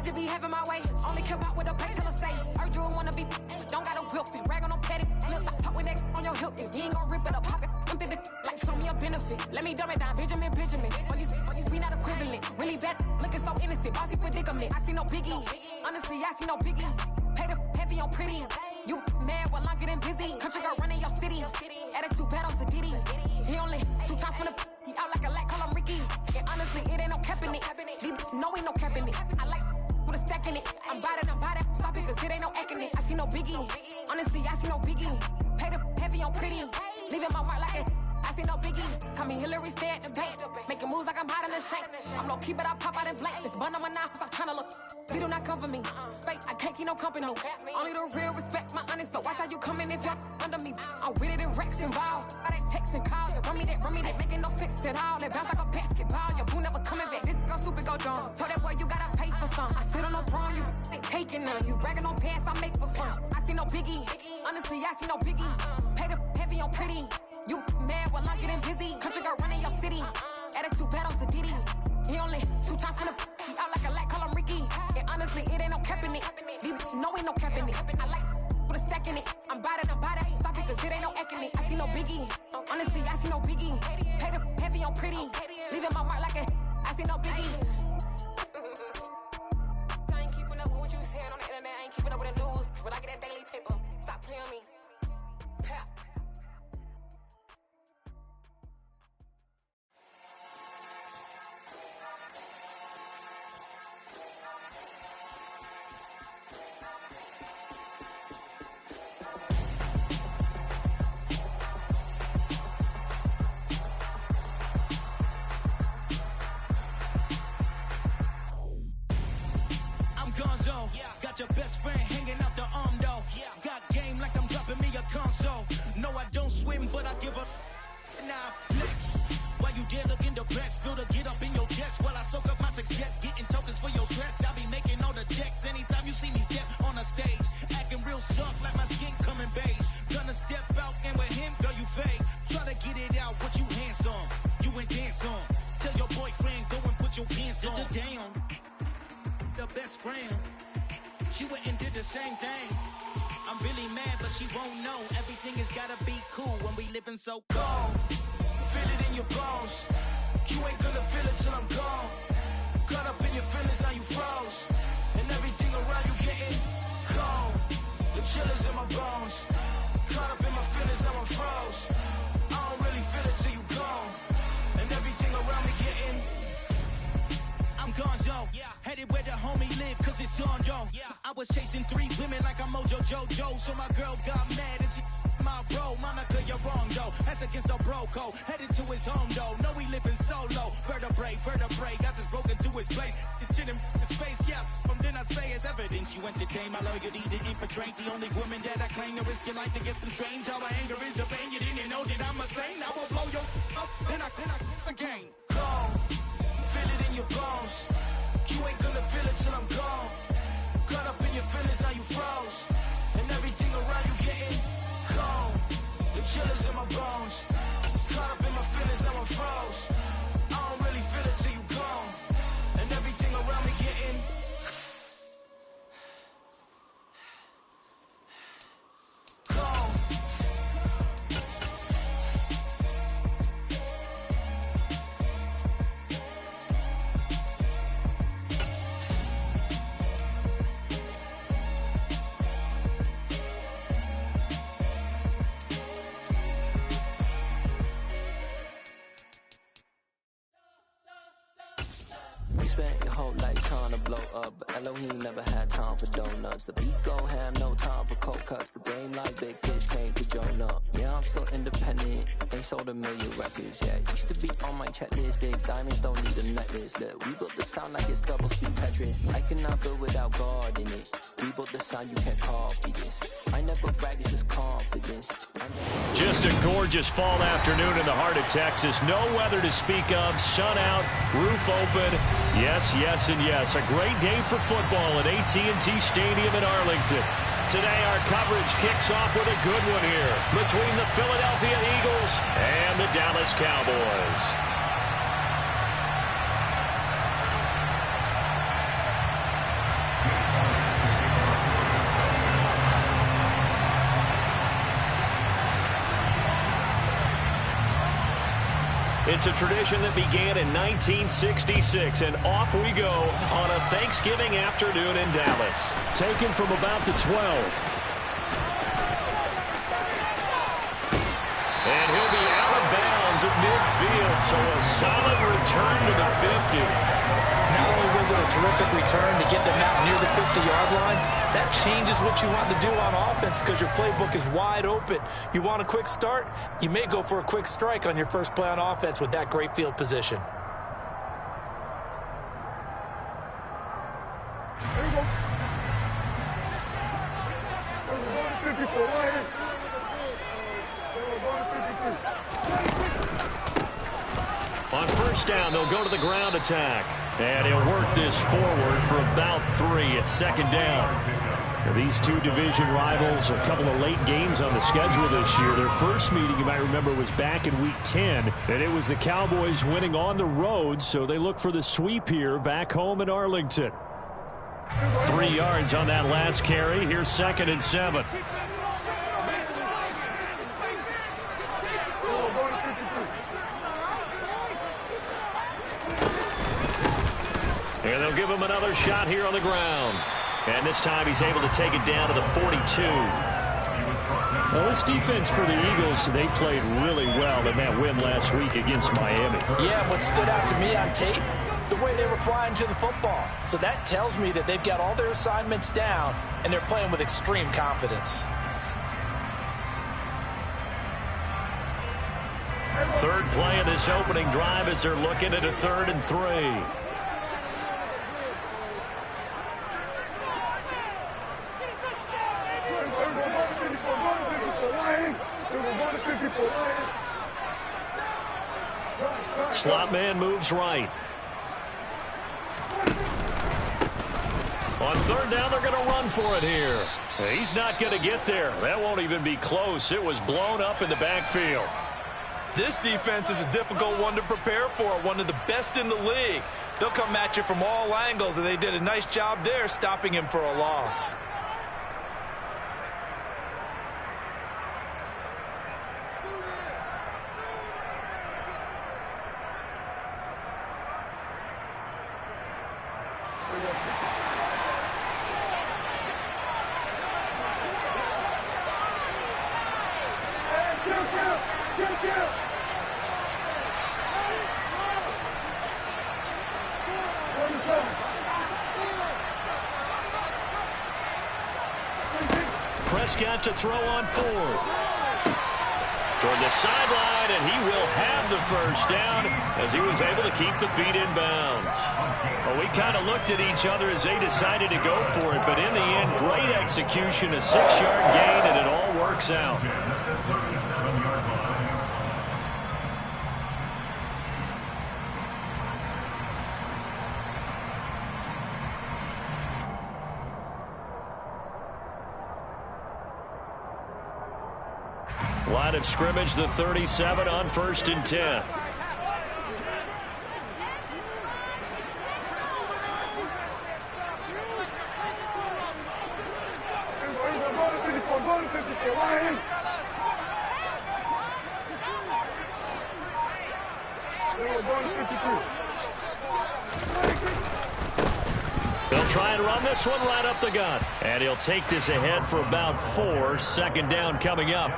just be having my way. Only come out with a pay till I say. Urge you wanna be, don't gotta whip it. Brag on no petty flips. I talk with that on your hip. If you ain't gon' rip it up, pop it. I'm thinking like show me a benefit. Let me dumb it down, Benjamin. For you be not equivalent. Really bad, looking so innocent. Bossy predicament. I see no biggie. Honestly, I see no biggie. Pay the heavy on pretty. You mad while I'm getting busy. Country girl running your city. Attitude bad on Diddy. He only 2 times from the. He out like a lack, call him Ricky. And honestly, it ain't no cap in it. No, ain't no cap in it. I like with a stack in it. I'm by that. Stop it, cause it ain't no acting it. I see no biggie. Honestly, I see no biggie. Pay the heavy on pretty. Leaving my mark like it. I see no biggie. Call me Hillary, stay at the bank. Making moves like I'm hot in the shank. I'm no keep it, I pop out in blank. This bun on my knife, I'm tryna look. They do not cover me. Fake, I can't keep no company. Only the real respect my honest. So watch how you coming if you're under me. I'm with it and Rex involved. By they text and calls. Run me that making no sense at all. They bounce like a basketball. Your boo never coming back. This go stupid, go dumb. Told that boy you gotta pay for some. I sit on no throne, you ain't taking none. You bragging on pants, I make for fun. I see no biggie. Honestly, I see no biggie. Pay the heavy on pretty. You mad while I'm getting busy. Country girl running your city. Attitude bad on Diddy. He only 2 times from the. He out like a lack, call him Ricky. And honestly, it ain't no cap in it. No, ain't no cap in it. I like with a stack in it. I'm by that. Stop it, cause it ain't no acting it. I see no biggie. Honestly, I see no biggie. Pay the heavy on pretty. Leaving my mark like a. I see no biggie. I ain't keeping up with what you saying on the internet. I ain't keeping up with the news. But I get that daily paper. Stop playing me. Pap. Got your best friend hanging out the arm though. Got game like I'm dropping me a console. No, I don't swim, but I give up. Nah, flex. Why you dare look in the best? Feel to get up in your chest while I soak up my success. Getting tokens for your stress. I be making all the checks anytime you see me step on a stage. Acting real soft like my skin coming beige. Gonna step out and with him, girl, you fake. Try to get it out, what you handsome. You ain't dance on. Tell your boyfriend, go and put your pants on. Damn, the best friend. She went and did the same thing. I'm really mad, but she won't know. Everything has gotta be cool when we living so cold. Feel it in your bones. You ain't gonna feel it till I'm gone. Caught up in your feelings, now you froze. And everything around you getting cold. The chill is in my bones. Caught up in my feelings, now I'm froze. I don't really feel it till you gone. And everything around me getting. I'm gonzo, headed where the homie live, cause it's on, yo. I was chasing 3 women like I'm Mojo Jojo, so my girl got mad and she my bro. Monica, you're wrong, though. That's against a bro code. Headed to his home, though. No, he living solo. Vertebrae, got this broken to his place. It's chin in his face, yeah. From then I say it's evidence you entertain my loyalty to infiltrate. The only woman that I claim to risk your life to get some strange. How my anger is a pain. You didn't know that I'm a saint. I will blow your up, then I again. Gone. Feel it in your bones. You ain't gonna feel it till I'm gone. Caught up in your feelings, now you froze. And everything around you getting cold. The chill is in my bones. Caught up in my feelings, now I'm froze. I don't really feel it till you gone. And everything around me getting cold. You spent your whole life trying to blow up, but Elohim never had time for donuts. The beat go have no time for cold cuts. The game like Big Pitch came to join up. Yeah, I'm still independent, ain't sold a million records yet. Used to be on my checklist, big diamonds don't need a necklace. Look, we built the sound like it's double speed Tetris. I cannot build without God in it. We built the sound, you can't copy this. I never brag, it's just confidence. Just a gorgeous fall afternoon in the heart of Texas. No weather to speak of, sun out, roof open. Yes, yes, and yes. A great day for football at AT&T Stadium in Arlington. Today our coverage kicks off with a good one here between the Philadelphia Eagles and the Dallas Cowboys. It's a tradition that began in 1966, and off we go on a Thanksgiving afternoon in Dallas. Taken from about the 12. And he'll be out of bounds at midfield, so a solid return to the 50. Not only was it a terrific return to get them out near the 50-yard line, that changes what you want to do on offense because your playbook is wide open. You want a quick start, you may go for a quick strike on your first play on offense with that great field position. On first down, they'll go to the ground attack. And he'll work this forward for about 3 at second down. Now, these two division rivals, a couple of late games on the schedule this year. Their first meeting, you might remember, was back in Week 10. And it was the Cowboys winning on the road, so they look for the sweep here back home in Arlington. 3 yards on that last carry. Here's 2nd and 7. And they'll give him another shot here on the ground. And this time he's able to take it down to the 42. Well, this defense for the Eagles, they played really well in that win last week against Miami. Yeah, what stood out to me on tape, the way they were flying to the football. So that tells me that they've got all their assignments down, and they're playing with extreme confidence. Third play of this opening drive as they're looking at a 3rd and 3. Slot man moves right. On 3rd down, they're going to run for it here. He's not going to get there. That won't even be close. It was blown up in the backfield. This defense is a difficult one to prepare for, one of the best in the league. They'll come at you from all angles, and they did a nice job there stopping him for a loss. Prescott to throw on 4th. Toward the sideline, and he will have the first down as he was able to keep the feet in bounds. Well, we kind of looked at each other as they decided to go for it, but in the end, great execution, a 6-yard gain, and it all works out. Line of scrimmage, the 37 on 1st and 10. They'll try and run this one right up the gut. And he'll take this ahead for about 4. 2nd down coming up.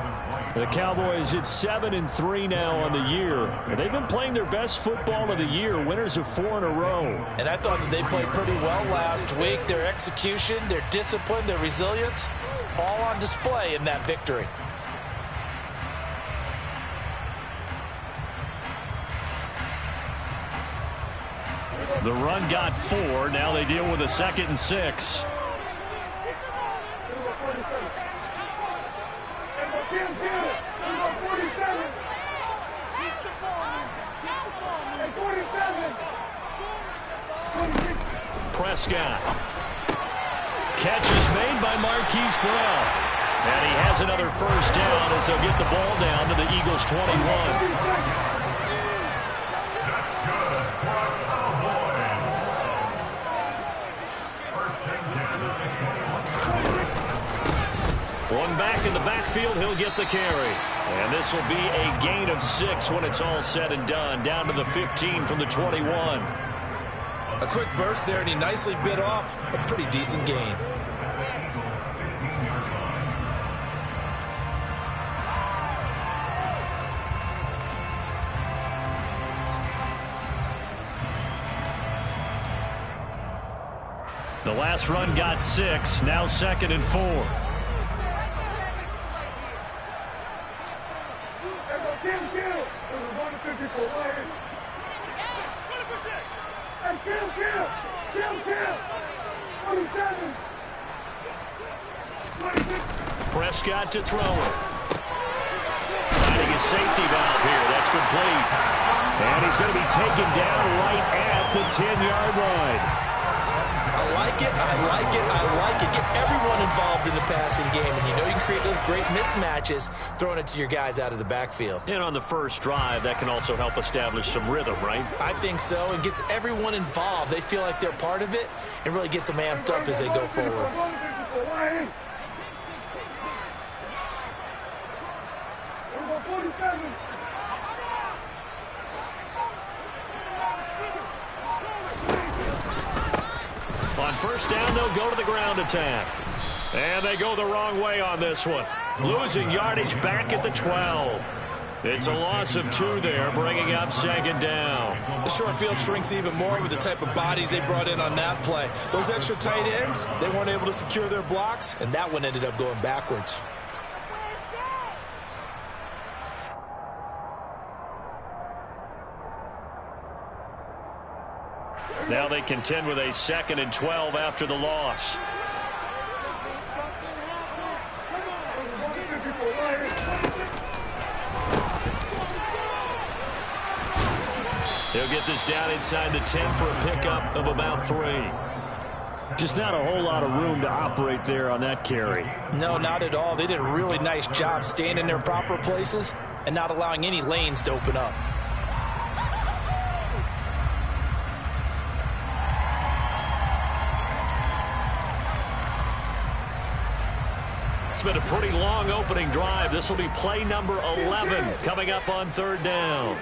The Cowboys at 7-3 now on the year. And they've been playing their best football of the year, winners of 4 in a row. And I thought that they played pretty well last week. Their execution, their discipline, their resilience, all on display in that victory. The run got 4. Now they deal with a 2nd and 6. Prescott. Catch is made by Marquise Brown. And he has another first down as they'll get the ball down to the Eagles' 21. One back in the backfield, he'll get the carry. And this will be a gain of 6 when it's all said and done. Down to the 15 from the 21. A quick burst there, and he nicely bit off a pretty decent gain. The last run got 6. Now 2nd and 4. Prescott to throw it. Finding a safety valve here. That's complete. And he's going to be taken down right at the 10-yard line. I like it, I like it, I like it. Get everyone involved in the passing game, and you know you can create those great mismatches throwing it to your guys out of the backfield. And on the first drive, that can also help establish some rhythm, right? I think so. It gets everyone involved. They feel like they're part of it and really gets them amped up as they go forward. On first down, they'll go to the ground attack. And they go the wrong way on this one. Losing yardage back at the 12. It's a loss of 2 there, bringing up 2nd down. The short field shrinks even more with the type of bodies they brought in on that play. Those extra tight ends, they weren't able to secure their blocks, and that one ended up going backwards. Now they contend with a 2nd and 12 after the loss. He'll get this down inside the 10 for a pickup of about 3. Just not a whole lot of room to operate there on that carry. No, not at all. They did a really nice job staying in their proper places and not allowing any lanes to open up. It's been a pretty long opening drive. This will be play number 11 coming up on 3rd down.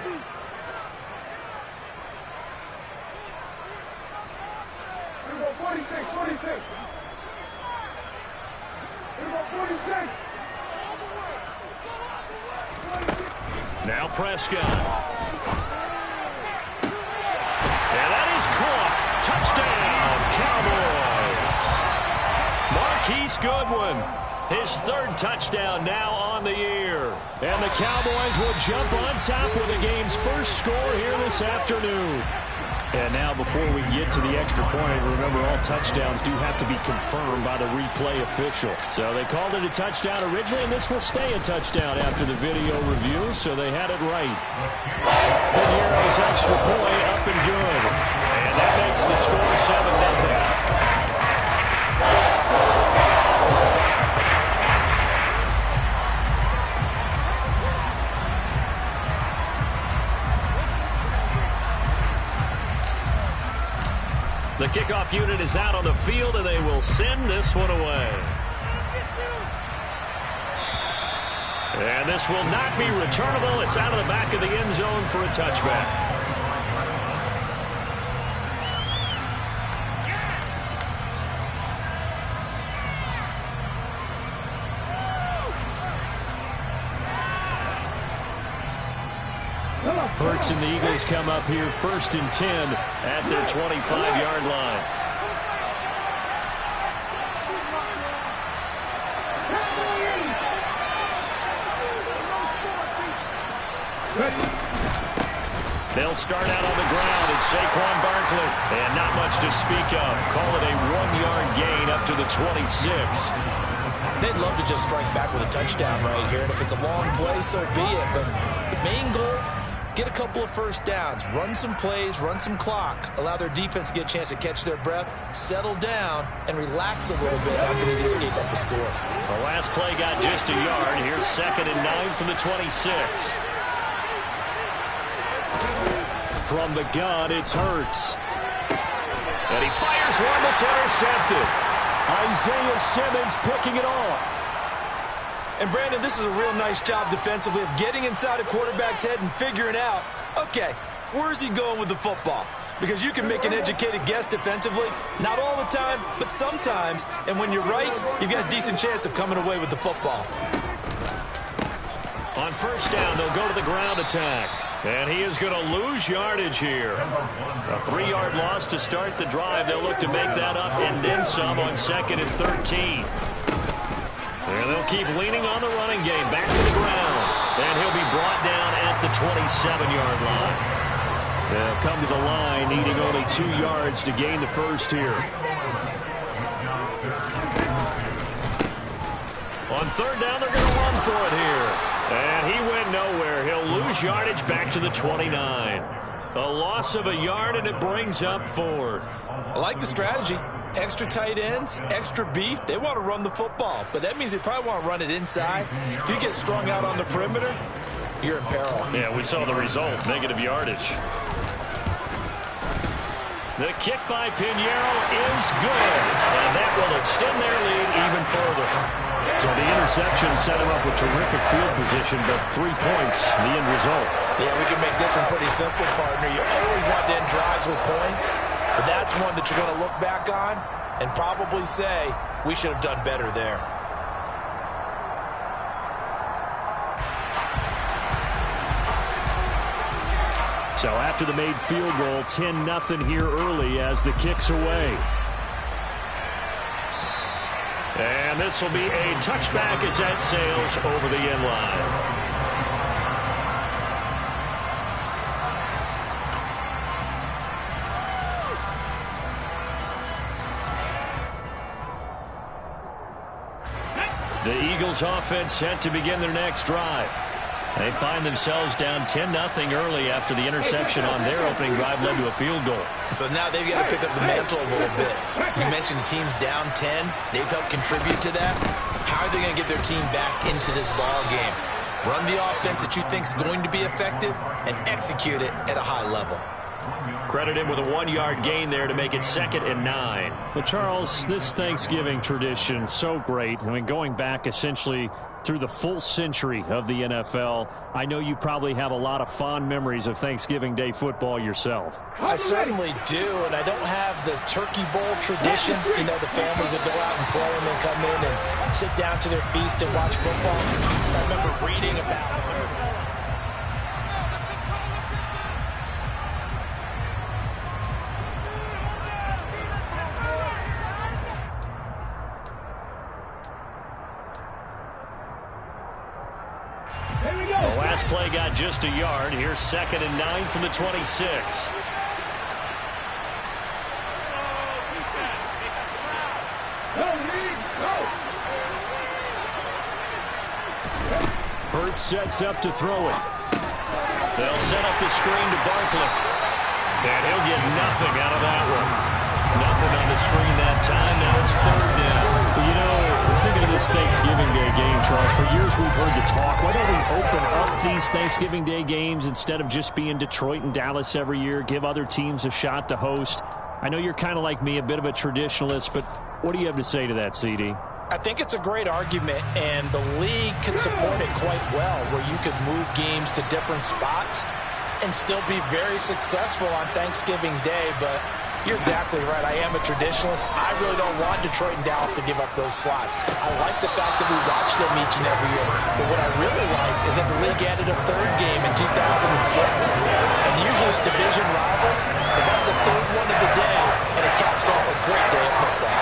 Now Prescott. And that is caught. Touchdown, Cowboys. Marquise Goodwin. His 3rd touchdown now on the year. And the Cowboys will jump on top with the game's first score here this afternoon. And now before we get to the extra point, remember all touchdowns do have to be confirmed by the replay official. So they called it a touchdown originally, and this will stay a touchdown after the video review, so they had it right. Piniero's extra point up and good. And that makes the score 7-0. The kickoff unit is out on the field, and they will send this one away. And this will not be returnable. It's out of the back of the end zone for a touchback. Hurts and the Eagles come up here 1st and 10 at their 25-yard line. They'll start out on the ground. It's Saquon Barkley. And not much to speak of. Call it a 1-yard gain up to the 26. They'd love to just strike back with a touchdown right here. And if it's a long play, so be it. But the main goal, get a couple of first downs, run some plays, run some clock, allow their defense to get a chance to catch their breath, settle down, and relax a little bit after they just gave up a score. The last play got just a yard. Here's 2nd and 9 from the 26. From the gun, it's Hurts. And he fires one that's intercepted. Isaiah Simmons picking it off. And, Brandon, this is a real nice job defensively of getting inside a quarterback's head and figuring out, okay, where's he going with the football? Because you can make an educated guess defensively, not all the time, but sometimes. And when you're right, you've got a decent chance of coming away with the football. On first down, they'll go to the ground attack. And he is going to lose yardage here. A 3-yard loss to start the drive. They'll look to make that up and then some on 2nd and 13. And they'll keep leaning on the running game. Back to the ground. And he'll be brought down at the 27-yard line. They'll come to the line, needing only 2 yards to gain the first here. On third down, they're going to run for it here. And he went nowhere. He'll lose yardage back to the 29. A loss of a yard, and it brings up 4th. I like the strategy. Extra tight ends, extra beef. They want to run the football, but that means they probably want to run it inside. If you get strung out on the perimeter, you're in peril. Yeah, we saw the result, negative yardage. The kick by Pinheiro is good, and that will extend their lead even further. So the interception set him up with terrific field position, but 3 points, the end result. Yeah, we can make this one pretty simple, partner. You always want to end drives with points, but that's one that you're going to look back on and probably say, we should have done better there. So after the made field goal, 10-0 here early as the kick's away. And this will be a touchback as that sails over the end line. The Eagles offense set to begin their next drive. They find themselves down 10-0 early after the interception on their opening drive led to a field goal. So now they've got to pick up the mantle a little bit. You mentioned the team's down 10. They've helped contribute to that. How are they going to get their team back into this ball game? Run the offense that you think is going to be effective and execute it at a high level. Credit him with a 1-yard gain there to make it 2nd and 9. But, Charles, this Thanksgiving tradition, so great. I mean, going back essentially through the full century of the NFL, I know you probably have a lot of fond memories of Thanksgiving Day football yourself. I certainly do, and I don't have the Turkey Bowl tradition. You know, the families that go out and play and then come in and sit down to their feast and watch football. I remember reading about it. The last play got just a yard. Here's 2nd and 9 from the 26. Hurts sets up to throw it. They'll set up the screen to Barkley. And he'll get nothing out of that one. Nothing on the screen that time. Now it's 3rd down. You know, thinking of this Thanksgiving Day game, Charles, for years we've heard the talk. Why don't we open up these Thanksgiving Day games instead of just being Detroit and Dallas every year, give other teams a shot to host? I know you're kind of like me, a bit of a traditionalist, but what do you have to say to that, CD? I think it's a great argument, and the league could support it quite well, where you could move games to different spots and still be very successful on Thanksgiving Day, but you're exactly right. I am a traditionalist. I really don't want Detroit and Dallas to give up those slots. I like the fact that we watch them each and every year. But what I really like is that the league added a 3rd game in 2006. And usually it's division rivals, but that's the 3rd one of the day, and it caps off a great day of football.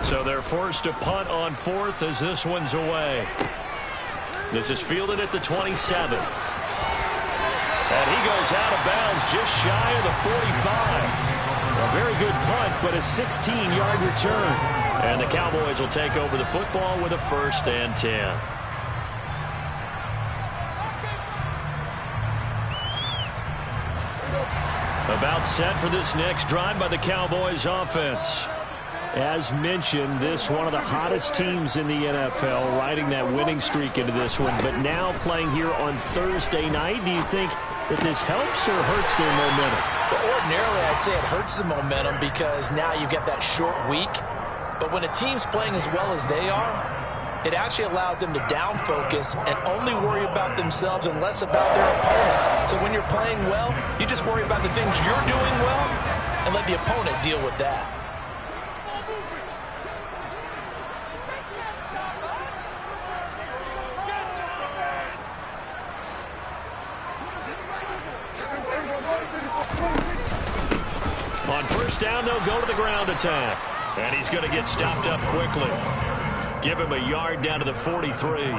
So they're forced to punt on 4th as this one's away. This is fielded at the 27. And he goes out of bounds just shy of the 45. A very good punt, but a 16-yard return. And the Cowboys will take over the football with a 1st and 10. About set for this next drive by the Cowboys offense. As mentioned, this one of the hottest teams in the NFL, riding that winning streak into this one, but now playing here on Thursday night. Do you think that this helps or hurts their momentum? Well, ordinarily, I'd say it hurts the momentum because now you get that short week. But when a team's playing as well as they are, it actually allows them to down focus and only worry about themselves and less about their opponent. So when you're playing well, you just worry about the things you're doing well and let the opponent deal with that. On first down, they'll go to the ground attack. And he's going to get stopped up quickly. Give him a yard down to the 43.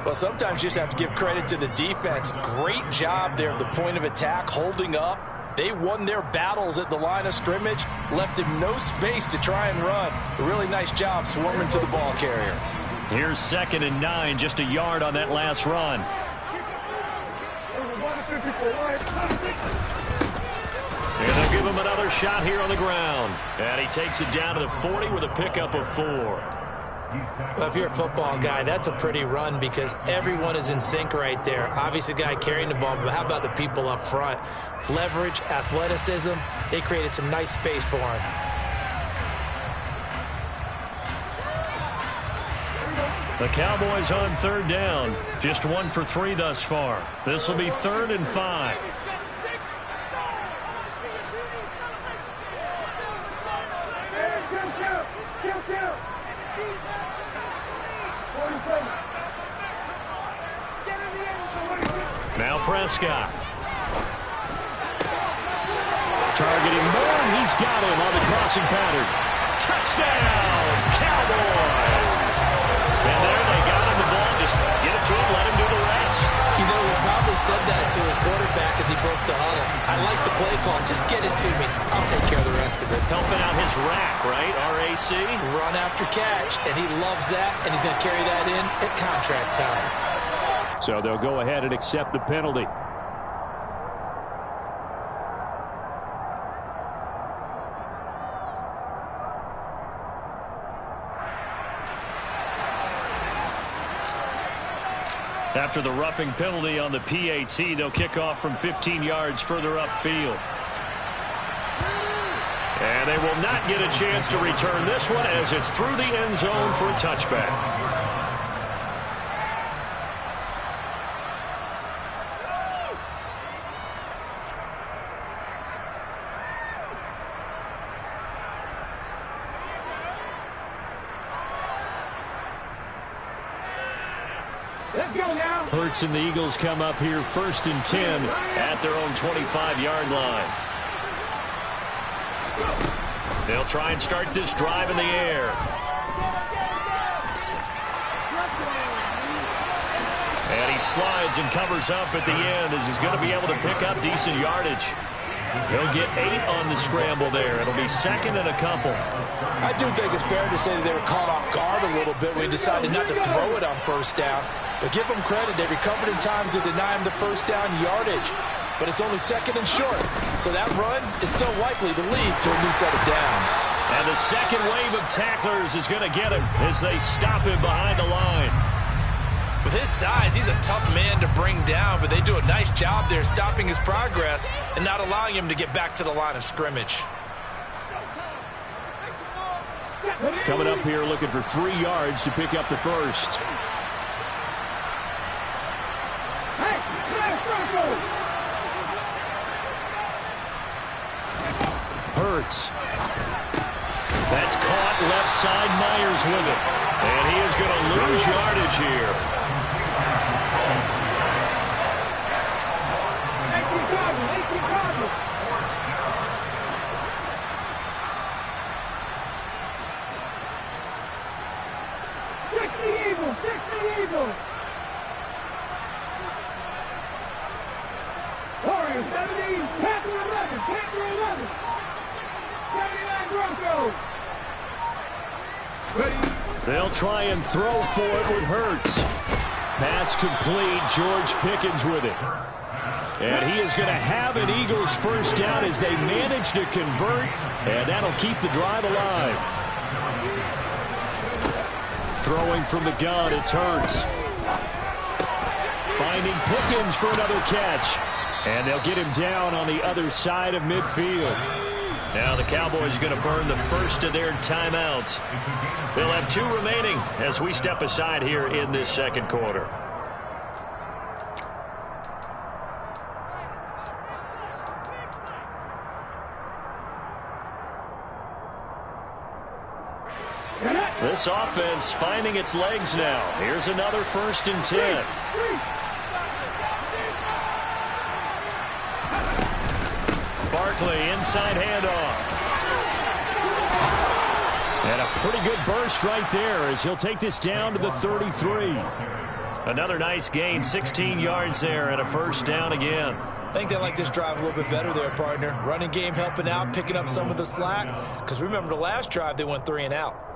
Well, sometimes you just have to give credit to the defense. Great job there at the point of attack, holding up. They won their battles at the line of scrimmage, left him no space to try and run. A really nice job swarming to the ball carrier. Here's 2nd and 9, just a yard on that last run. And they'll give him another shot here on the ground. And he takes it down to the 40 with a pickup of 4. Well, if you're a football guy, that's a pretty run because everyone is in sync right there. Obviously, the guy carrying the ball, but how about the people up front? Leverage, athleticism, they created some nice space for him. The Cowboys on 3rd down. Just 1 for 3 thus far. This will be 3rd and 5. Now Prescott. Targeting Moore, he's got him on the crossing pattern. Touchdown, Cowboys! And there they got him the ball. Just get it to him, let him do the rest. You know, he probably said that to his quarterback as he broke the huddle. I like the play call. Just get it to me. I'll take care of the rest of it. Helping out his rack, right? RAC. Run after catch, and he loves that, and he's going to carry that in at contract time. So they'll go ahead and accept the penalty. After the roughing penalty on the PAT, they'll kick off from 15 yards further upfield. And they will not get a chance to return this one as it's through the end zone for a touchback. Hurts and the Eagles come up here 1st and 10 at their own 25-yard line. They'll try and start this drive in the air. And he slides and covers up at the end as he's going to be able to pick up decent yardage. He'll get 8 on the scramble there. It'll be 2nd and a couple. I do think it's fair to say that they were caught off guard a little bit when he decided not to throw it on first down. But give them credit. They recovered in time to deny him the first down yardage. But it's only 2nd and short. So that run is still likely to lead to a new set of downs. And the second wave of tacklers is going to get him as they stop him behind the line. With his size, he's a tough man to bring down, but they do a nice job there stopping his progress and not allowing him to get back to the line of scrimmage. Coming up here looking for 3 yards to pick up the first. Hurts. That's caught left side. Myers with it. And he is going to lose yardage here. They'll try and throw for it with Hurts. Pass complete. George Pickens with it. And he is going to have an Eagles first down as they manage to convert. And that'll keep the drive alive. Throwing from the gun, it's Hurts. Finding Pickens for another catch. And they'll get him down on the other side of midfield. Now the Cowboys going to burn the first of their timeouts. They'll have 2 remaining as we step aside here in this second quarter. This offense finding its legs now. Here's another 1st and 10. Barkley inside handoff. And a pretty good burst right there as he'll take this down to the 33. Another nice gain, 16 yards there and a 1st down again. I think they like this drive a little bit better there, partner. Running game helping out, picking up some of the slack. Because remember the last drive, they went 3 and out.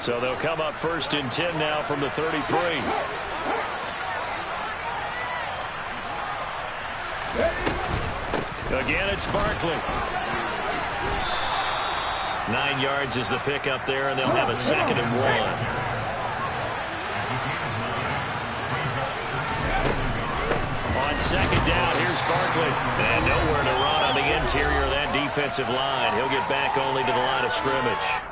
So they'll come up 1st and 10 now from the 33. Again, it's Barkley. 9 yards is the pickup there, and they'll have a 2nd and 1. On 2nd down, here's Barkley. And nowhere to run on the interior of that defensive line. He'll get back only to the line of scrimmage.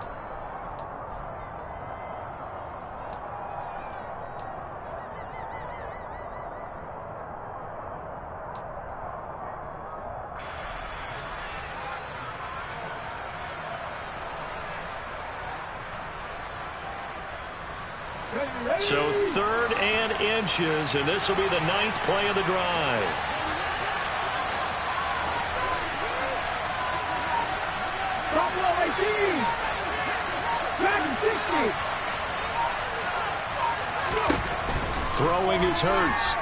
So 3rd and inches, and this will be the 9th play of the drive. Throwing is Hurts.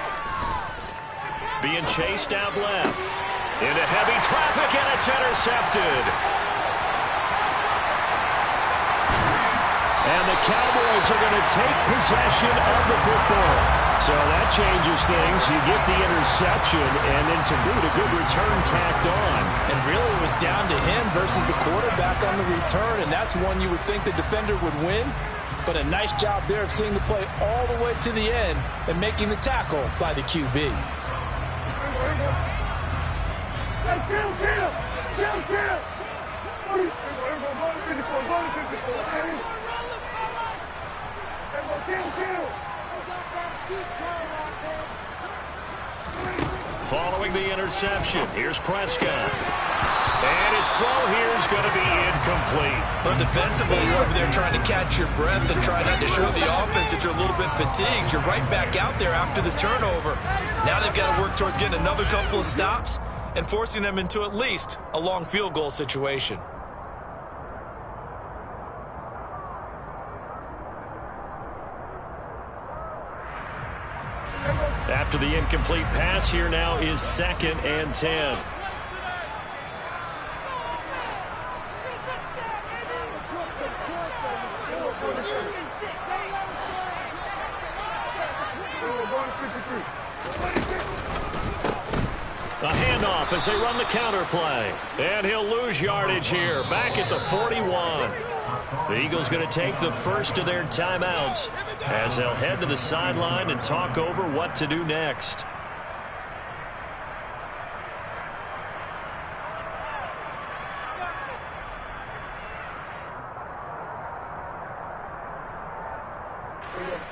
Being chased out left. Into heavy traffic, and it's intercepted. And the Cowboys are going to take possession of the football. So that changes things. You get the interception, and then to boot, a good return tacked on. And really it was down to him versus the quarterback on the return, and that's one you would think the defender would win. But a nice job there of seeing the play all the way to the end and making the tackle by the QB. Following the interception, here's Prescott. And his throw here is going to be incomplete. But defensively, you're over there trying to catch your breath and try not to show the offense that you're a little bit fatigued. You're right back out there after the turnover. Now they've got to work towards getting another couple of stops and forcing them into at least a long field goal situation. After the incomplete pass, here now is 2nd and 10. A handoff as they run the counter play. And he'll lose yardage here, back at the 41. The Eagles going to take the first of their timeouts as they'll head to the sideline and talk over what to do next.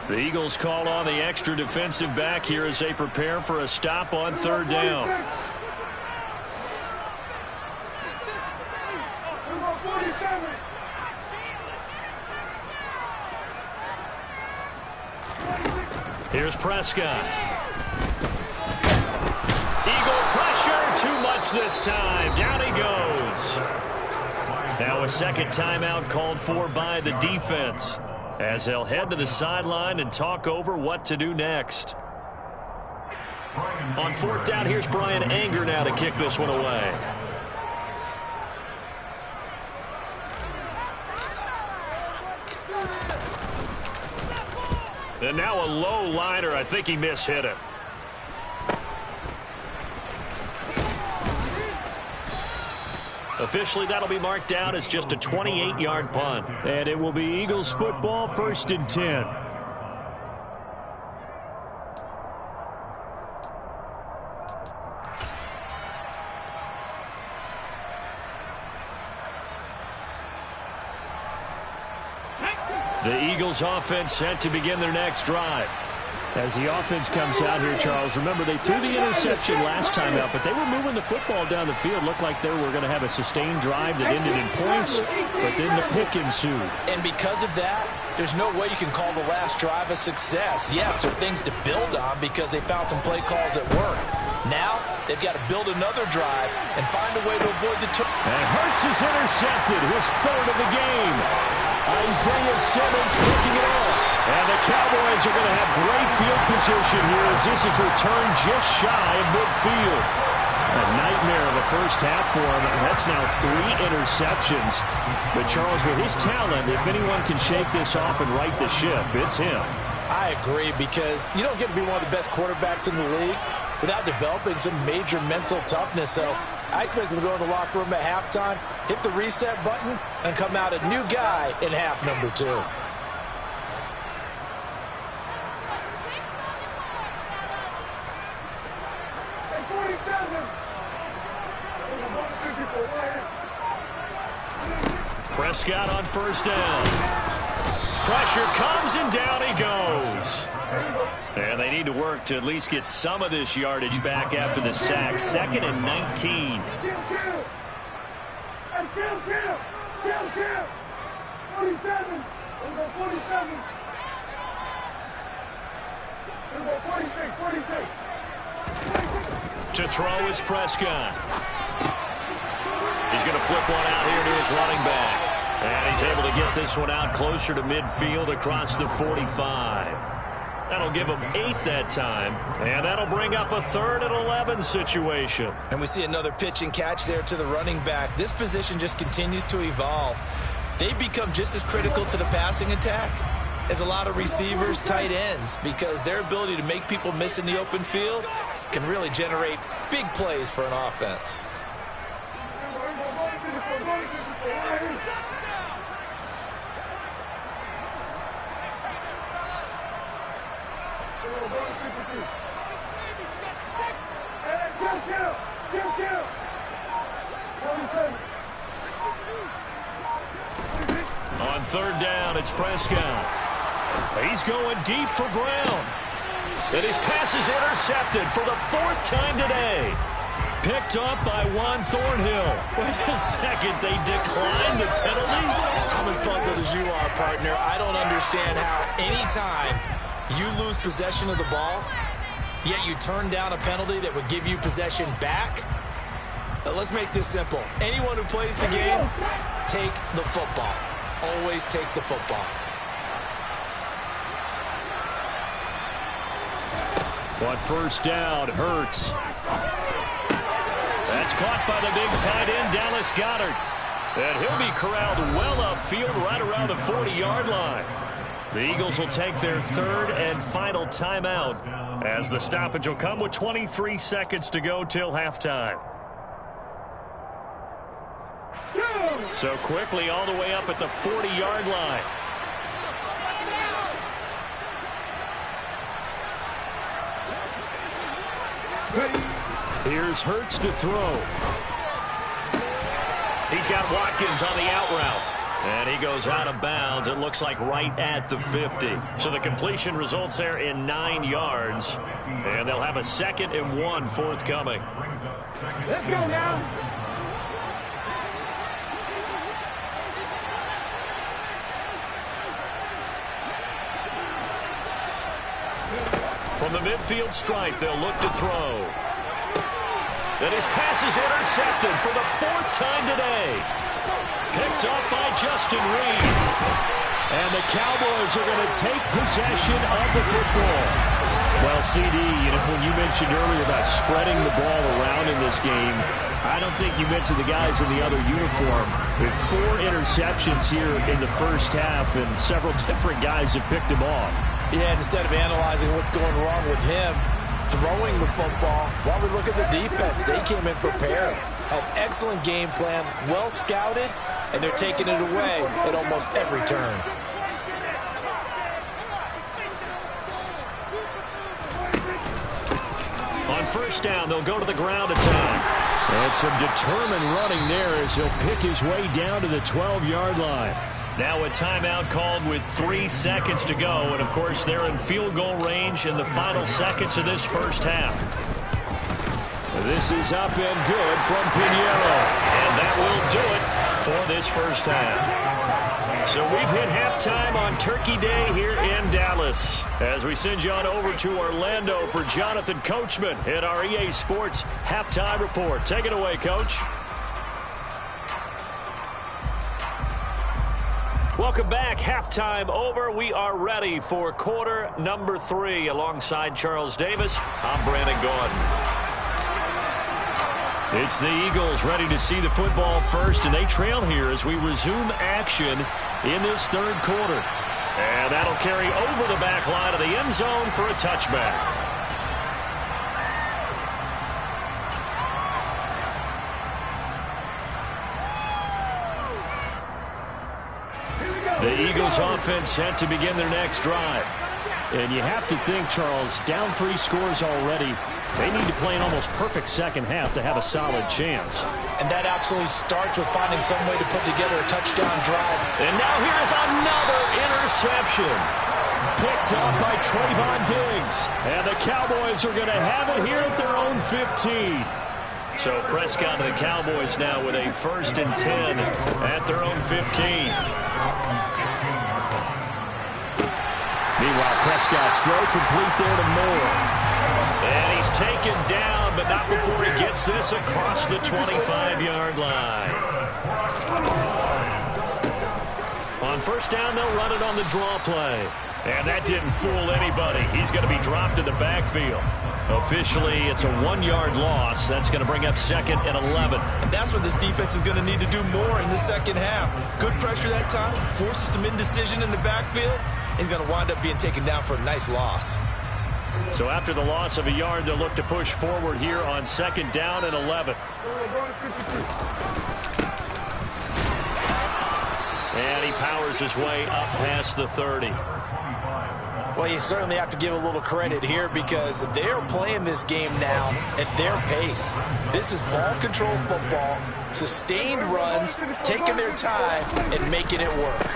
The Eagles call on the extra defensive back here as they prepare for a stop on 3rd down. Here's Prescott. Eagle pressure, too much this time. Down he goes. Now a 2nd timeout called for by the defense as they'll head to the sideline and talk over what to do next. On 4th down, here's Brian Anger now to kick this one away. And now a low liner. I think he mishit it. Officially, that'll be marked down as just a 28-yard punt. And it will be Eagles football, 1st and 10. The Eagles offense set to begin their next drive. As the offense comes out here, Charles, remember they threw the interception last time out, but they were moving the football down the field. Looked like they were going to have a sustained drive that ended in points, but then the pick ensued. And because of that, there's no way you can call the last drive a success. Yes, there are things to build on because they found some play calls that work. Now, they've got to build another drive and find a way to avoid the turnover. And Hurts is intercepted, his third of the game. Isaiah Simmons picking it off. And the Cowboys are going to have great field position here as this is returned just shy of midfield. A nightmare of a first half for him. That's now 3 interceptions. But Charles, with his talent, if anyone can shake this off and right the ship, it's him. I agree, because you don't get to be one of the best quarterbacks in the league without developing some major mental toughness. So I expect him to go in the locker room at halftime, hit the reset button, and come out a new guy in half number 2. Prescott on first down. Pressure comes and down he goes. And they need to work to at least get some of this yardage back after the sack. 2nd and 19. To throw is Prescott. He's going to flip one out here to his running back. And he's able to get this one out closer to midfield across the 45. That'll give him 8 that time. And that'll bring up a 3rd and 11 situation. And we see another pitch and catch there to the running back. This position just continues to evolve. They become just as critical to the passing attack as a lot of receivers, tight ends, because their ability to make people miss in the open field can really generate big plays for an offense. On 3rd down, it's Prescott. He's going deep for Brown. And his pass is intercepted for the 4th time today. Picked up by Juan Thornhill. Wait a second, they declined the penalty? I'm as puzzled as you are, partner. I don't understand how anytime you lose possession of the ball, yet you turn down a penalty that would give you possession back. Let's make this simple. Anyone who plays the game, take the football. Always take the football. On first down, Hurts. That's caught by the big tight end, Dallas Goedert. And he'll be corralled well upfield right around the 40-yard line. The Eagles will take their 3rd and final timeout as the stoppage will come with 23 seconds to go till halftime. So quickly all the way up at the 40-yard line. Here's Hurts to throw. He's got Watkins on the out route. And he goes out of bounds, it looks like right at the 50. So the completion results there in 9 yards. And they'll have a 2nd and 1 forthcoming. Let's go now. From the midfield stripe, they'll look to throw. And his pass is intercepted for the 4th time today. Picked up by Justin Reed. And the Cowboys are going to take possession of the football. Well, CD, when you mentioned earlier about spreading the ball around in this game, I don't think you mentioned the guys in the other uniform. With 4 interceptions here in the first half, and several different guys have picked him off. Yeah, and instead of analyzing what's going wrong with him, throwing the football, while we look at the defense, they came in prepared. Had excellent game plan, well scouted, and they're taking it away at almost every turn. On first down, they'll go to the ground attack. And some determined running there as he'll pick his way down to the 12-yard line. Now a timeout called with 3 seconds to go. And, of course, they're in field goal range in the final seconds of this first half. This is up and good from Pinheiro. And that will do it for this first half. So we've hit halftime on Turkey Day here in Dallas. As we send you on over to Orlando for Jonathan Coachman at our EA Sports Halftime Report. Take it away, Coach. Welcome back. Halftime over. We are ready for quarter number 3. Alongside Charles Davis, I'm Brandon Gordon. It's the Eagles ready to see the football first, and they trail here as we resume action in this third quarter. And that'll carry over the back line of the end zone for a touchback. The Eagles offense set to begin their next drive. And you have to think, Charles, down 3 scores already. They need to play an almost perfect second half to have a solid chance. And that absolutely starts with finding some way to put together a touchdown drive. And now here's another interception. Picked up by Trayvon Diggs. And the Cowboys are going to have it here at their own 15. So Prescott and the Cowboys now with a 1st and 10 at their own 15. Meanwhile, Prescott's throw complete there to Moore. And he's taken down, but not before he gets this across the 25-yard line. On first down, they'll run it on the draw play. And that didn't fool anybody. He's going to be dropped in the backfield. Officially, it's a 1-yard loss. That's going to bring up 2nd and 11. And that's what this defense is going to need to do more in the second half. Good pressure that time, forces some indecision in the backfield. He's going to wind up being taken down for a nice loss. So after the loss of a yard, they'll look to push forward here on 2nd down and 11. And he powers his way up past the 30. Well, you certainly have to give a little credit here because they're playing this game now at their pace. This is ball control football, sustained runs, taking their time, and making it work.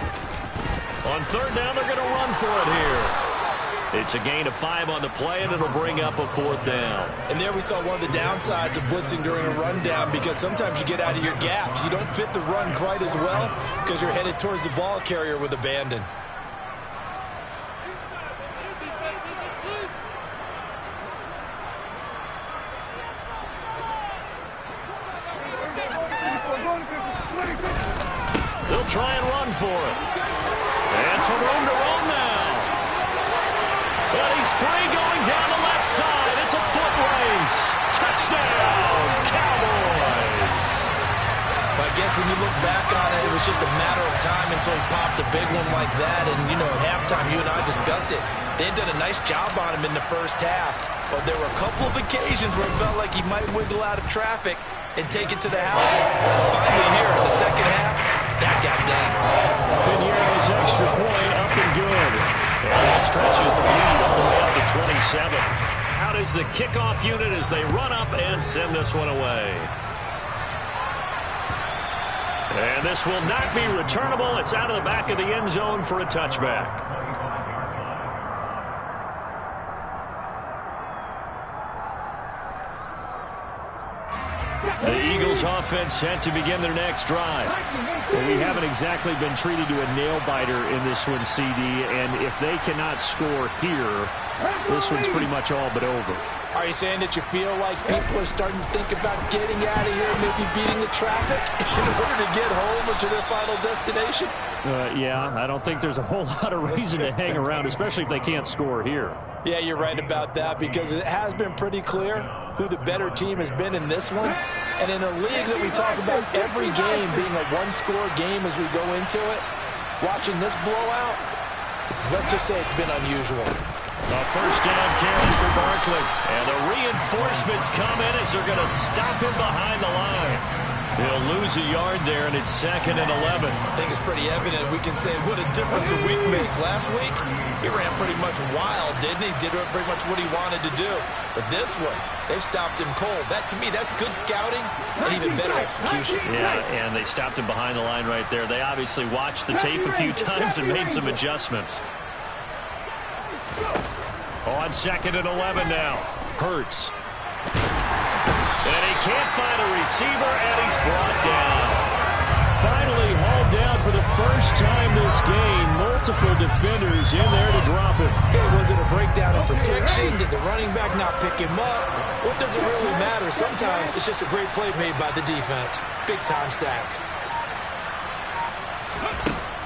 On 3rd down, they're going to run for it here. It's a gain of 5 on the play, and it'll bring up a 4th down. And there we saw one of the downsides of blitzing during a rundown because sometimes you get out of your gaps. You don't fit the run quite as well because you're headed towards the ball carrier with abandon. They'll try and run for it. And some room to roam now. But he's free going down the left side. It's a foot race. Touchdown, Cowboys. Well, I guess when you look back on it, it was just a matter of time until he popped a big one like that. And, you know, at halftime, you and I discussed it. They had done a nice job on him in the first half. But there were a couple of occasions where it felt like he might wiggle out of traffic and take it to the house. Finally here in the second half, that got done. Pinheiro's extra point up and good. And that stretches the lead all the way up to 27. Out is the kickoff unit as they run up and send this one away. And this will not be returnable. It's out of the back of the end zone for a touchback. The Eagles offense set to begin their next drive. Well, we haven't exactly been treated to a nail-biter in this one, CD, and if they cannot score here, this one's pretty much all but over. Are you saying that you feel like people are starting to think about getting out of here, maybe beating the traffic in order to get home or to their final destination? Yeah, I don't think there's a whole lot of reason to hang around, especially if they can't score here. Yeah, you're right about that because it has been pretty clear who the better team has been in this one. And in a league that we talk about every game being a one-score game as we go into it, watching this blowout, let's just say it's been unusual. A first down carry for Barkley. And the reinforcements come in as they're going to stop him behind the line. He'll lose a yard there, and it's 2nd and 11. I think it's pretty evident. We can say what a difference a week makes. Last week, he ran pretty much wild, didn't he? Did pretty much what he wanted to do. But this one, they stopped him cold. That, to me, that's good scouting and even better execution. Yeah, and they stopped him behind the line right there. They obviously watched the tape a few times and made some adjustments. On 2nd and 11 now. Hurts. And he can't find a receiver, and he's brought down. Finally hauled down for the first time this game. Multiple defenders in there to drop him. Okay, was it a breakdown in protection? Did the running back not pick him up? What does it really matter? Sometimes it's just a great play made by the defense. Big-time sack.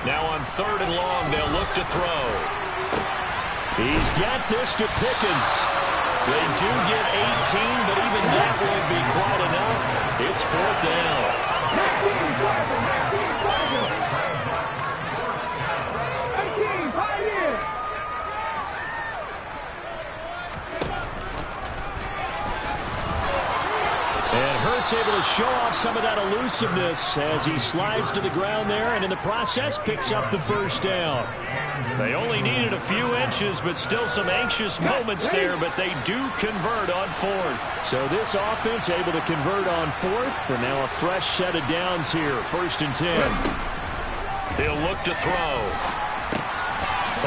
Now on 3rd and long, they'll look to throw. He's got this to Pickens. They do get 18, but even that won't be quite enough. It's 4th down. And Hurts able to show off some of that elusiveness as he slides to the ground there, and in the process picks up the 1st down. They only needed a few inches, but still some anxious moments there, but they do convert on 4th. So this offense able to convert on 4th, and now a fresh set of downs here. 1st and 10. He'll look to throw.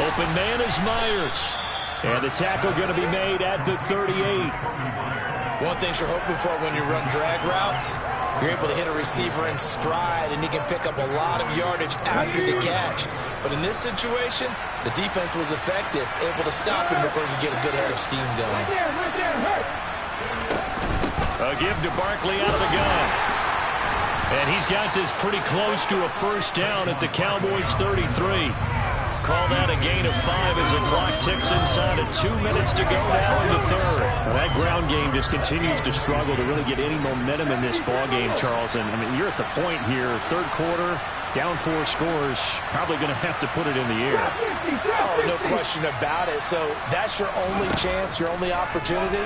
Open man is Myers. And the tackle going to be made at the 38. One thing you're hoping for when you run drag routes, you're able to hit a receiver in stride, and he can pick up a lot of yardage after the catch. But in this situation, the defense was effective, able to stop him before he could get a good head of steam going. A give to Barkley out of the gun. And he's got this pretty close to a 1st down at the Cowboys' 33. Call that a gain of 5 as the clock ticks inside of 2 minutes to go now in the 3rd. Well, that ground game just continues to struggle to really get any momentum in this ball game, Charles. And I mean, you're at the point here, 3rd quarter, down 4 scores, probably going to have to put it in the air. Oh, no question about it. So that's your only chance, your only opportunity.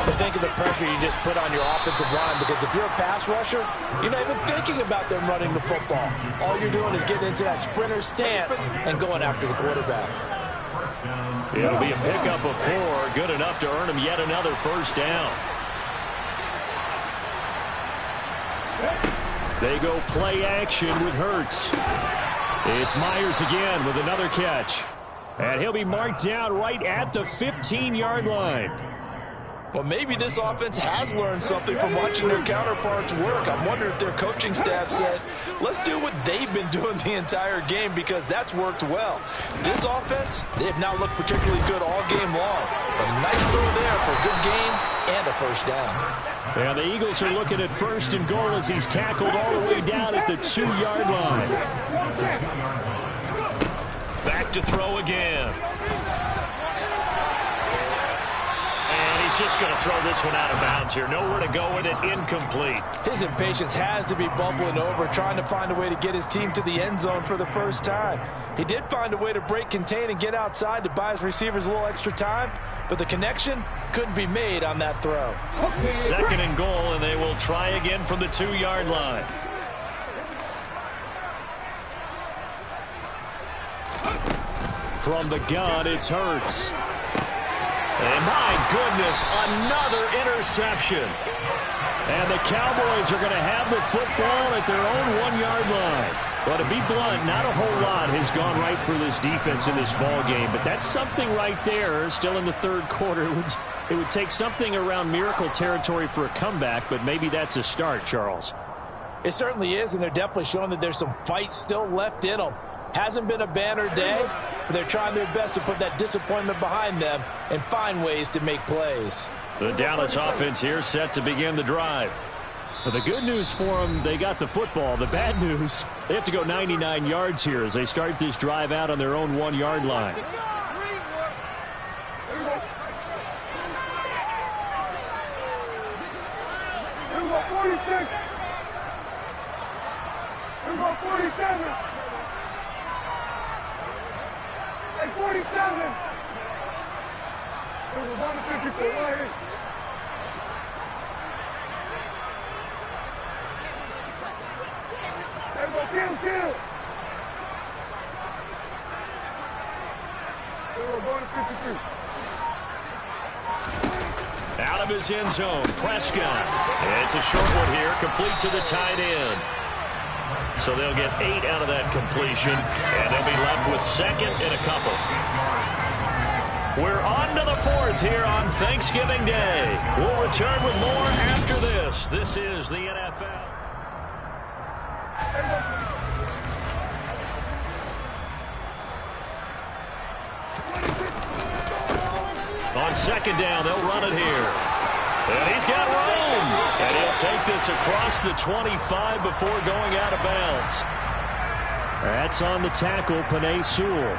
But think of the pressure you just put on your offensive line, because if you're a pass rusher, you're not even thinking about them running the football. All you're doing is getting into that sprinter stance and going after the quarterback. It'll be a pickup of 4, good enough to earn him yet another 1st down. They go play action with Hurts. It's Myers again with another catch. And he'll be marked down right at the 15-yard line. Well, maybe this offense has learned something from watching their counterparts work. I'm wondering if their coaching staff said, let's do what they've been doing the entire game, because that's worked well. This offense, they have not looked particularly good all game long. But a nice throw there for a good game and a 1st down. And the Eagles are looking at 1st and goal as he's tackled all the way down at the 2-yard line. Back to throw again. Just going to throw this one out of bounds here. Nowhere to go with it. Incomplete. His impatience has to be bubbling over, trying to find a way to get his team to the end zone for the first time. He did find a way to break contain and get outside to buy his receivers a little extra time, but the connection couldn't be made on that throw. 2nd and goal, and they will try again from the 2-yard line. From the gun, it's Hurts. And my goodness, another interception. And the Cowboys are going to have the football at their own 1-yard line. But to be blunt, not a whole lot has gone right for this defense in this ball game. But that's something right there, still in the 3rd quarter. It would take something around miracle territory for a comeback, but maybe that's a start, Charles. It certainly is, and they're definitely showing that there's some fight still left in them. Hasn't been a banner day, but they're trying their best to put that disappointment behind them and find ways to make plays. The Dallas offense here set to begin the drive. Well, the good news for them, they got the football. The bad news, they have to go 99 yards here as they start this drive out on their own 1-yard line. Here we go, 46. Here we go, 47. Hey, 47. Here we go, 154 right here. Kill. We're going to 53. Out of his end zone, Prescott. It's a short one here, complete to the tight end. So they'll get 8 out of that completion, and they'll be left with second and a couple. We're on to the fourth here on Thanksgiving Day. We'll return with more after this. This is the NFL. On second down, they'll run it here. And he's got room. And he'll take this across the 25 before going out of bounds. That's on the tackle, Penei Sewell.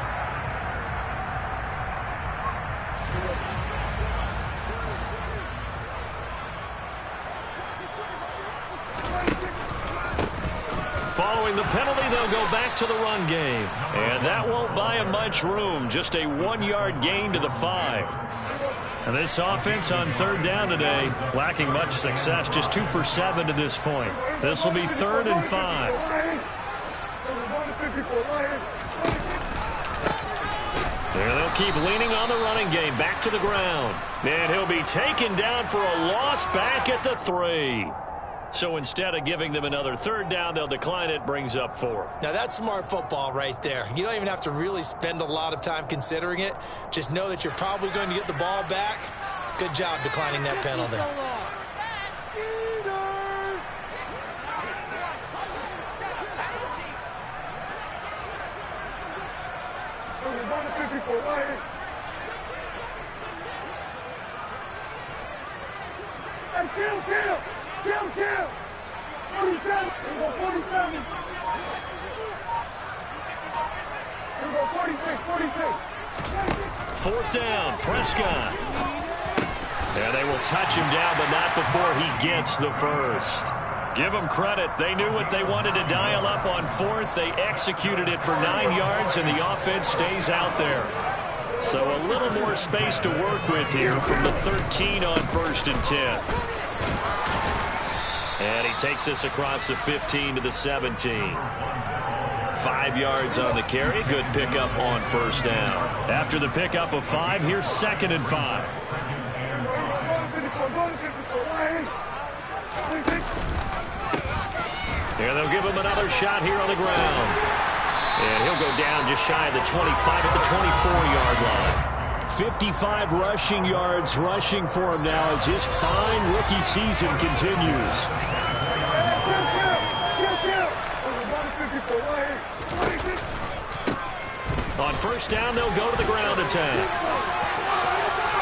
Following the penalty, they'll go back to the run game. And that won't buy him much room. Just a 1-yard gain to the 5. And this offense on third down today, lacking much success, just 2 for 7 to this point. This will be 3rd and 5. There they'll keep leaning on the running game, back to the ground. And he'll be taken down for a loss back at the 3. So instead of giving them another third down, they'll decline it, brings up 4. Now, that's smart football right there. You don't even have to really spend a lot of time considering it. Just know that you're probably going to get the ball back. Good job declining that penalty. Kill. 47. 47. 46. 4th down, Prescott. And they will touch him down, but not before he gets the first. Give them credit. They knew what they wanted to dial up on 4th. They executed it for 9 yards, and the offense stays out there. So a little more space to work with here from the 13 on 1st and 10. And he takes this across the 15 to the 17. 5 yards on the carry. Good pickup on 1st down. After the pickup of 5, here's 2nd and 5. Here they'll give him another shot here on the ground. And he'll go down just shy of the 25 at the 24-yard line. 55 rushing yards rushing for him now as his fine rookie season continues. On 1st down, they'll go to the ground attack.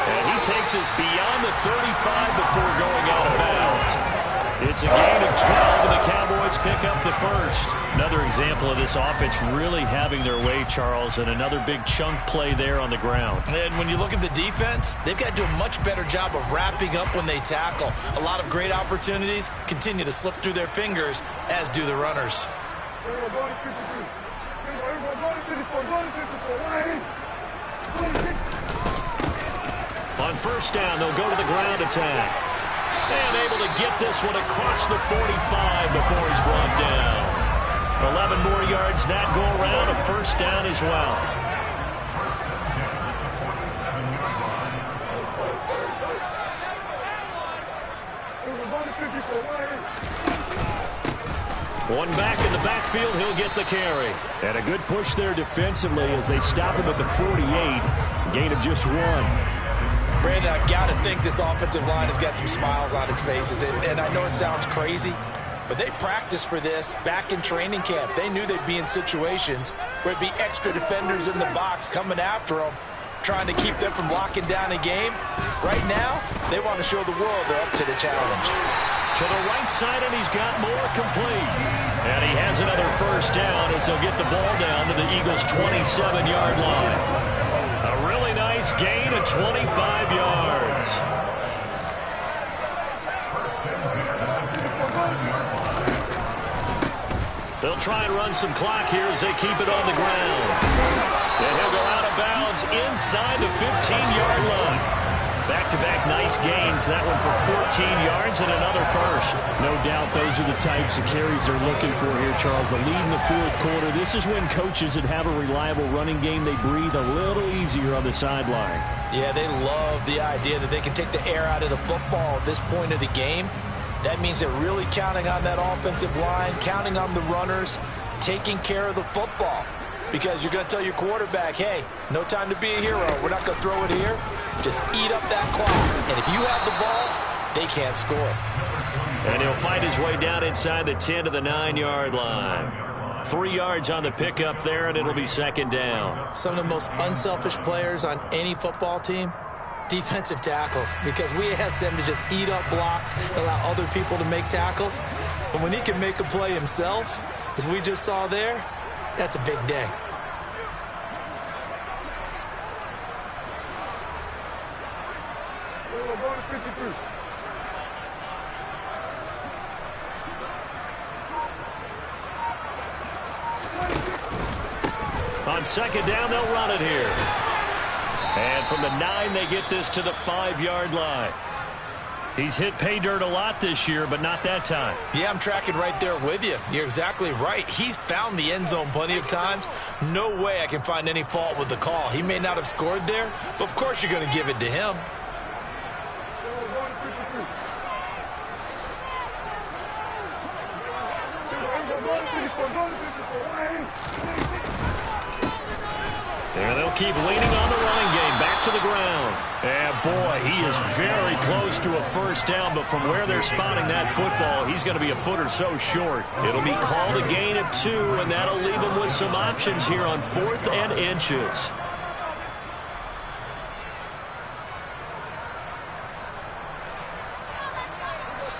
And he takes us beyond the 35 before going out of bounds. It's a gain of 12, and the Cowboys pick up the first. Another example of this offense really having their way, Charles, and another big chunk play there on the ground. And when you look at the defense, they've got to do a much better job of wrapping up when they tackle. A lot of great opportunities continue to slip through their fingers, as do the runners. On 1st down, they'll go to the ground attack. And able to get this one across the 45 before he's brought down. 11 more yards that go around, a 1st down as well. One back in the backfield, he'll get the carry. And a good push there defensively as they stop him at the 48. Gain of just 1. Brandon, I've got to think this offensive line has got some smiles on its faces. And I know it sounds crazy, but they practiced for this back in training camp. They knew they'd be in situations where it'd be extra defenders in the box coming after them, trying to keep them from locking down a game. Right now, they want to show the world they're up to the challenge. To the right side, and he's got more complete. And he has another 1st down as they'll get the ball down to the Eagles' 27-yard line. A really nice gain of 25 yards. They'll try and run some clock here as they keep it on the ground. And he'll go out of bounds inside the 15-yard line. Back-to-back nice gains. That one for 14 yards and another first. No doubt those are the types of carries they're looking for here, Charles. The lead in the fourth quarter. This is when coaches that have a reliable running game, they breathe a little easier on the sideline. Yeah, they love the idea that they can take the air out of the football at this point of the game. That means they're really counting on that offensive line, counting on the runners, taking care of the football. Because you're going to tell your quarterback, hey, no time to be a hero. We're not going to throw it here. Just eat up that clock. And if you have the ball, they can't score. And he'll find his way down inside the 10 to the 9-yard line. 3 yards on the pickup there, and it'll be second down. Some of the most unselfish players on any football team, defensive tackles, because we ask them to just eat up blocks, allow other people to make tackles. But when he can make a play himself, as we just saw there, that's a big day. On second down, they'll run it here. And from the 9, they get this to the 5-yard line. He's hit pay dirt a lot this year, but not that time. Yeah, I'm tracking right there with you. You're exactly right. He's found the end zone plenty of times. No way I can find any fault with the call. He may not have scored there, but of course you're going to give it to him. And they'll keep leaning on the running game. Back to the ground. And, boy, he is very close to a first down, but from where they're spotting that football, he's going to be a foot or so short. It'll be called a gain of 2, and that'll leave him with some options here on 4th and inches.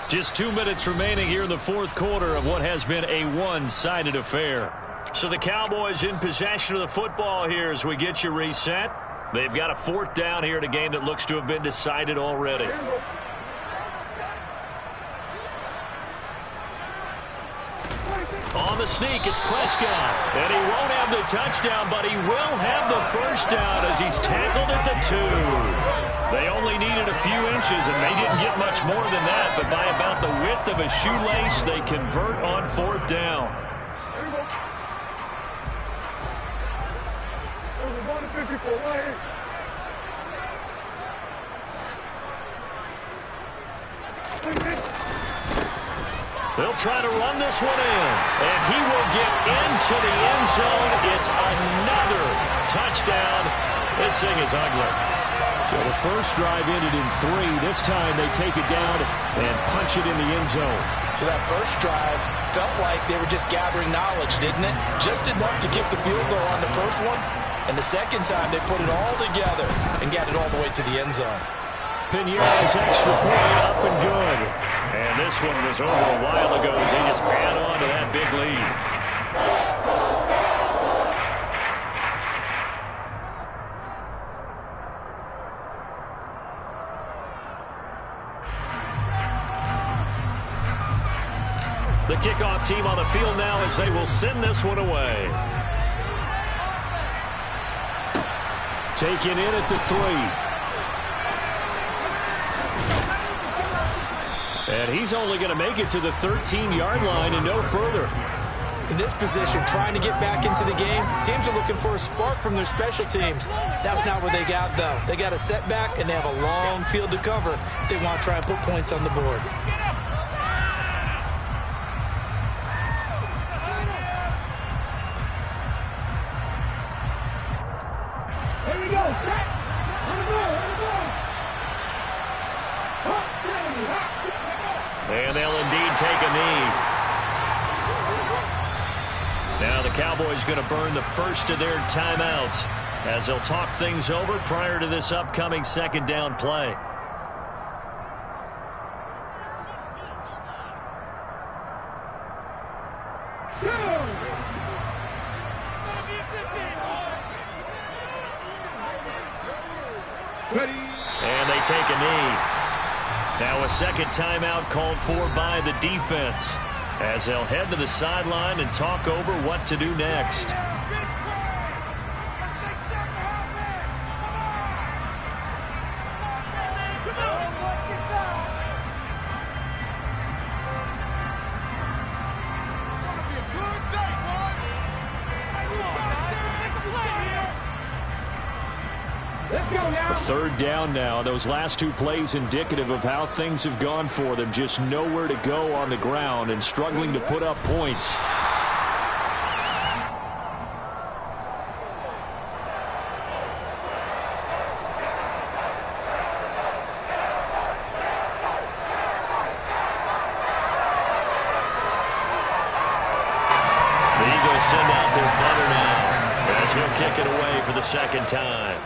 Just 2 minutes remaining here in the fourth quarter of what has been a one-sided affair. So the Cowboys in possession of the football here as we get you reset. They've got a 4th down here in a game that looks to have been decided already. On the sneak, it's Prescott. And he won't have the touchdown, but he will have the first down as he's tackled at the 2. They only needed a few inches, and they didn't get much more than that. But by about the width of a shoelace, they convert on 4th down. They'll try to run this one in, and he will get into the end zone. It's another touchdown. This thing is ugly. So the first drive ended in 3. This time they take it down and punch it in the end zone. So that first drive felt like they were just gathering knowledge, didn't it? Just enough to kick the field goal on the first one. And the second time they put it all together and got it all the way to the end zone. Pinheiro's extra point up and good. And this one was over a while ago as they just add on to that big lead. The kickoff team on the field now as they will send this one away. Taken in at the 3. And he's only going to make it to the 13-yard line and no further. In this position, trying to get back into the game, teams are looking for a spark from their special teams. That's not what they got, though. They got a setback, and they have a long field to cover if they want to try and put points on the board. And they'll indeed take a knee. Now the Cowboys going to burn the first of their timeouts as they'll talk things over prior to this upcoming second down play. And they take a knee. Now a second timeout called for by the defense as they'll head to the sideline and talk over what to do next. Third down now. Those last two plays indicative of how things have gone for them. Just nowhere to go on the ground and struggling to put up points. The Eagles send out their punter now as he'll kick it away for the second time.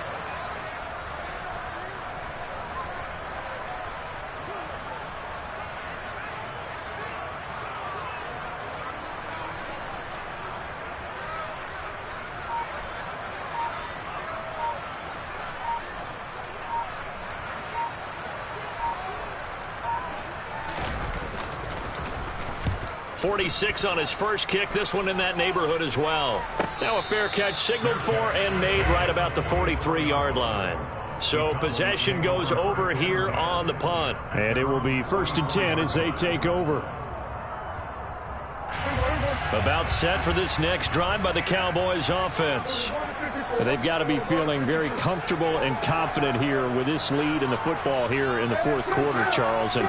.46 on his first kick. This one in that neighborhood as well. Now a fair catch signaled for and made right about the 43-yard line. So possession goes over here on the punt. And it will be 1st and 10 as they take over. About set for this next drive by the Cowboys offense. They've got to be feeling very comfortable and confident here with this lead in the football here in the fourth quarter, Charles. And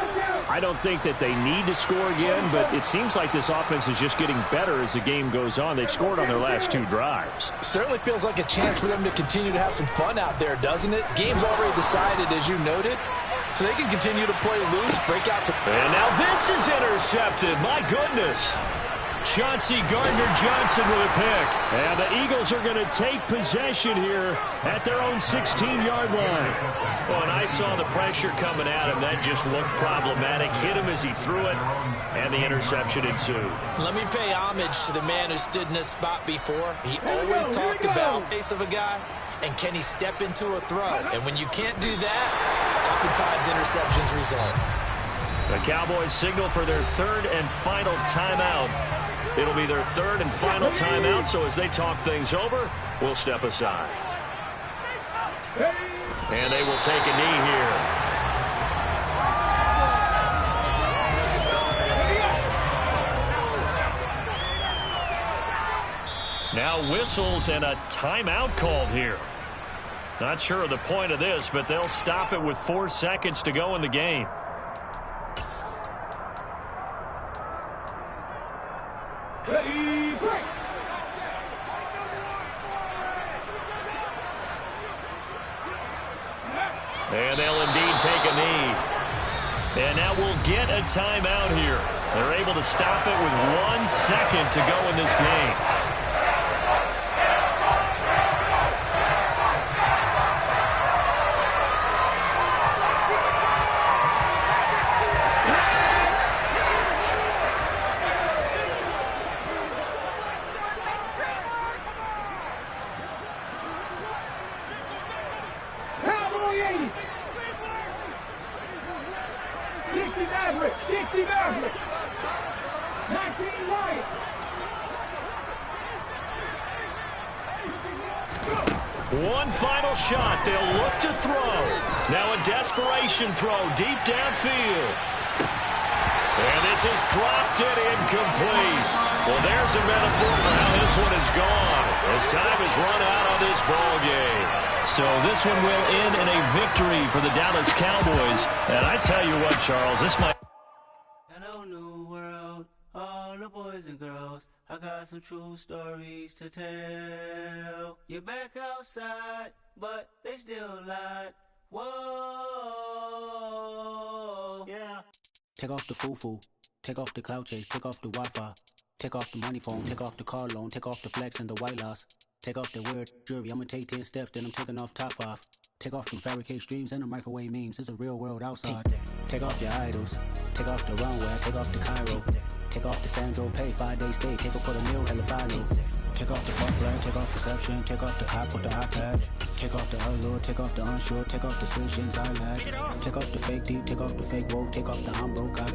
I don't think that they need to score again, but it seems like this offense is just getting better as the game goes on. They've scored on their last two drives. Certainly feels like a chance for them to continue to have some fun out there, doesn't it? Game's already decided, as you noted, so they can continue to play loose, break out some... And now this is intercepted. My goodness. Chauncey Gardner-Johnson with a pick. And the Eagles are going to take possession here at their own 16-yard line. Well, and I saw the pressure coming at him. That just looked problematic. Hit him as he threw it, and the interception ensued. Let me pay homage to the man who stood in this spot before. He always talked about the pace of a guy, and can he step into a throw? And when you can't do that, oftentimes interceptions result. The Cowboys signal for their third and final timeout. It'll be their third and final timeout, so as they talk things over, we'll step aside. And they will take a knee here. Now whistles and a timeout called here. Not sure of the point of this, but they'll stop it with 4 seconds to go in the game. And they'll indeed take a knee. And now we'll get a timeout here. They're able to stop it with 1 second to go in this game. One final shot. They'll look to throw. Now a desperation throw deep downfield. And this is dropped and incomplete. Well, there's a metaphor for how this one is gone as time has run out on this ball game. So this one will end in a victory for the Dallas Cowboys. And I tell you what, Charles, this might... Hello, new world, all the boys and girls. I got some true stories to tell. You're back outside, but they still lied. Whoa, yeah. Take off the foo-foo, take off the cloud chase, take off the Wi-Fi, take off the money phone, take off the car loan, take off the flex and the white loss, take off the weird jewelry. I'ma take 10 steps, then I'm taking off top 5. Take off the fabricated streams and the microwave memes. It's a real world outside. Take off your idols, take off the runway, take off the Cairo, take off the Sandro Pay, 5-day stay, take off for the meal, hella follow. Take off the fuck flag, take off perception, take off the cop with the iPad, take off the allure, take off the unsure, take off decisions I lack, take off the fake deep, take off the fake woke, take off the I'm broke, I